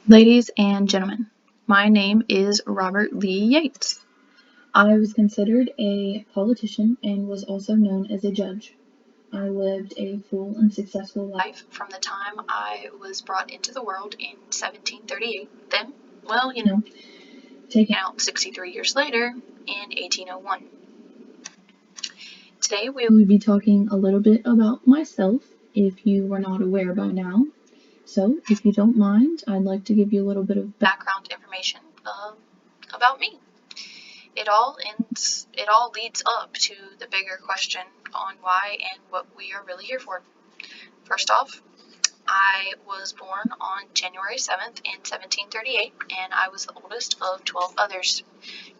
Ladies and gentlemen, my name is Robert Lee Yates. I was considered a politician and was also known as a judge. I lived a full and successful life from the time I was brought into the world in 1738, then, taken out 63 years later in 1801. Today we will be talking a little bit about myself, if you were not aware by now. So, if you don't mind, I'd like to give you a little bit of background information about me. It all leads up to the bigger question on why and what we are really here for. First off, I was born on January 7th in 1738, and I was the oldest of 12 others.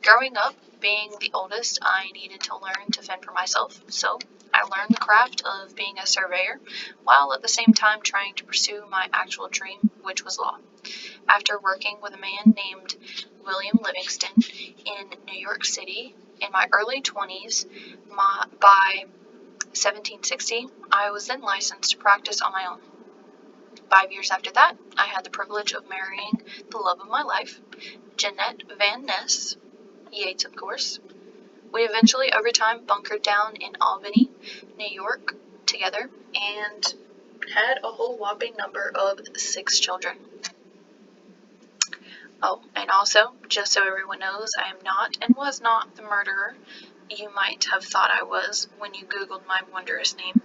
Growing up, being the oldest, I needed to learn to fend for myself, so I learned the craft of being a surveyor, while at the same time trying to pursue my actual dream, which was law. After working with a man named William Livingston in New York City in my early 20s, by 1760, I was then licensed to practice on my own. 5 years after that, I had the privilege of marrying the love of my life, Jeanette Van Ness, Yates, of course. We eventually, over time, bunkered down in Albany, New York, together, and had a whole whopping number of 6 children. Oh, and also, just so everyone knows, I am not and was not the murderer you might have thought I was when you Googled my wondrous name.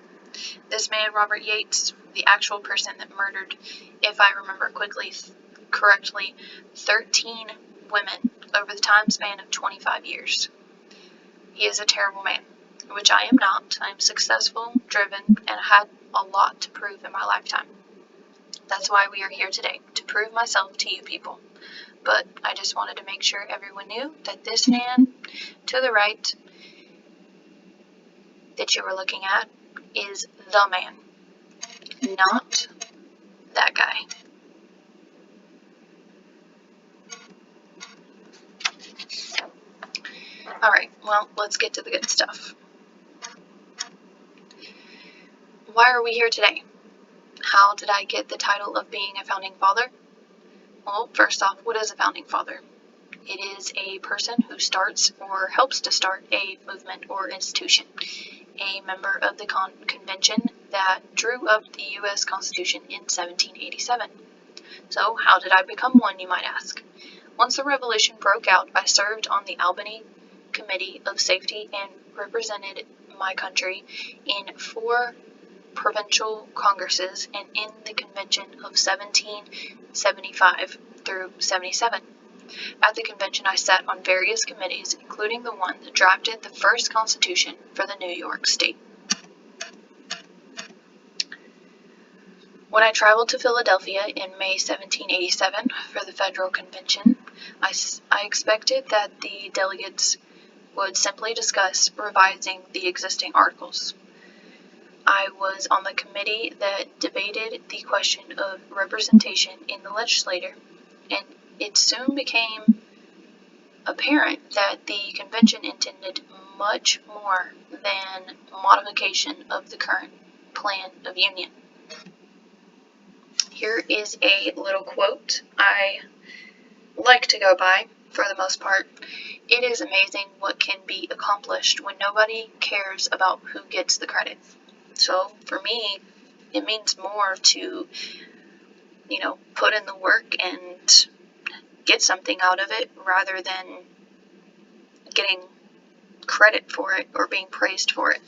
This man, Robert Yates, the actual person that murdered, if I remember correctly, 13 women over the time span of 25 years. He is a terrible man, which I am not. I am successful, driven, and had a lot to prove in my lifetime. That's why we are here today, to prove myself to you people. But I just wanted to make sure everyone knew that this man to the right that you were looking at is the man, not that guy. Alright, well, let's get to the good stuff. Why are we here today? How did I get the title of being a founding father? Well, first off, what is a founding father? It is a person who starts or helps to start a movement or institution, a member of the convention that drew up the U.S. Constitution in 1787. So, how did I become one, you might ask? Once the revolution broke out, I served on the Albany Committee of Safety and represented my country in 4 provincial congresses and in the convention of 1775 through 77. At the convention, I sat on various committees, including the one that drafted the first constitution for the New York state. When I traveled to Philadelphia in May 1787 for the federal convention, I expected that the delegates would simply discuss revising the existing articles. I was on the committee that debated the question of representation in the legislature, and it soon became apparent that the convention intended much more than modification of the current plan of union. Here is a little quote I like to go by for the most part. It is amazing what can be accomplished when nobody cares about who gets the credit. So for me, it means more to, put in the work and get something out of it rather than getting credit for it or being praised for it.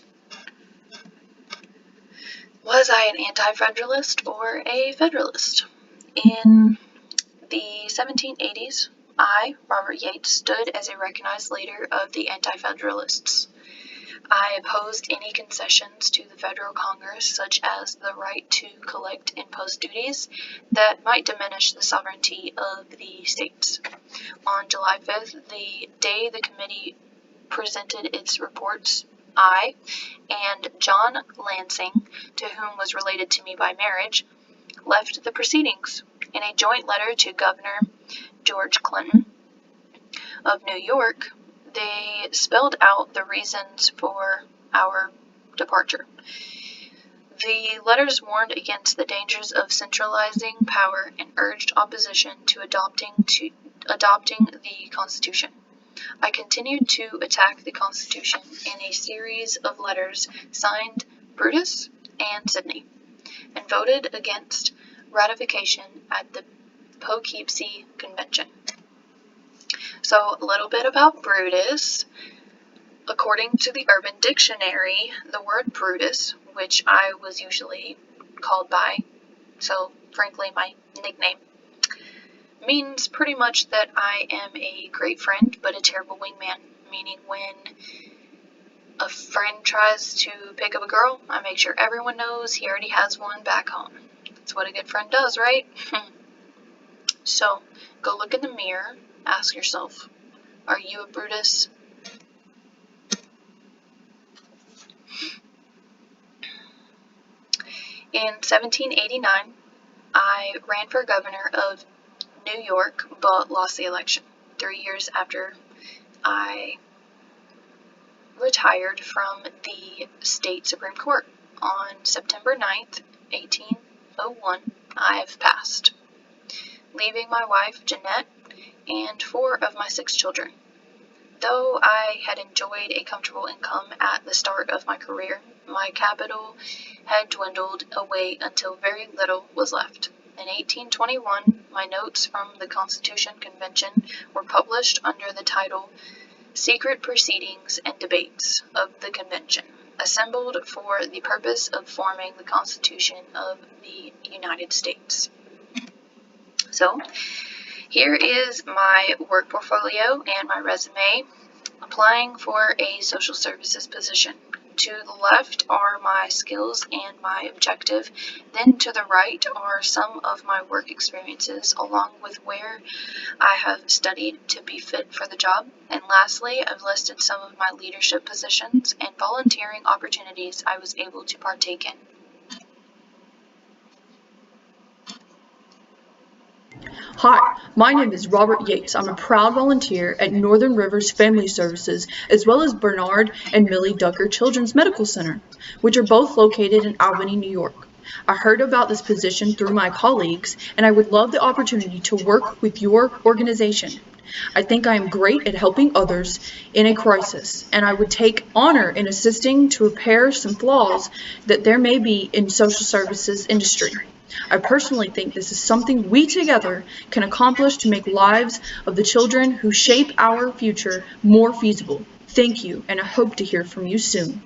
Was I an anti-federalist or a federalist? In the 1780s, I, Robert Yates, stood as a recognized leader of the anti-federalists. I opposed any concessions to the federal Congress, such as the right to collect imposed duties that might diminish the sovereignty of the states. On July 5th, the day the committee presented its reports, I and John Lansing, to whom was related to me by marriage, left the proceedings. In a joint letter to Governor George Clinton of New York, they spelled out the reasons for our departure. The letters warned against the dangers of centralizing power and urged opposition to adopting the Constitution. I continued to attack the Constitution in a series of letters signed Brutus and Sidney, and voted against ratification at the Poughkeepsie Convention. So, a little bit about Brutus. According to the Urban Dictionary, the word Brutus, which I was usually called by, so frankly my nickname, means pretty much that I am a great friend but a terrible wingman, meaning when a friend tries to pick up a girl, I make sure everyone knows he already has one back home. That's what a good friend does, right? So, go look in the mirror, ask yourself, are you a Brutus? In 1789, I ran for governor of New York, but lost the election 3 years after I retired from the state Supreme Court. On September 9th, 1801, I've passed, leaving my wife, Jeanette, and 4 of my 6 children. Though I had enjoyed a comfortable income at the start of my career, my capital had dwindled away until very little was left. In 1821, my notes from the Constitution Convention were published under the title Secret Proceedings and Debates of the Convention, assembled for the purpose of forming the Constitution of the United States. So, here is my work portfolio and my resume applying for a social services position. To the left are my skills and my objective. Then to the right are some of my work experiences along with where I have studied to be fit for the job. And lastly, I've listed some of my leadership positions and volunteering opportunities I was able to partake in. Hi, my name is Robert Yates. I'm a proud volunteer at Northern Rivers Family Services, as well as Bernard and Millie Ducker Children's Medical Center, which are both located in Albany, New York. I heard about this position through my colleagues, and I would love the opportunity to work with your organization. I think I am great at helping others in a crisis, and I would take honor in assisting to repair some flaws that there may be in social services industry. I personally think this is something we together can accomplish to make lives of the children who shape our future more feasible. Thank you, and I hope to hear from you soon.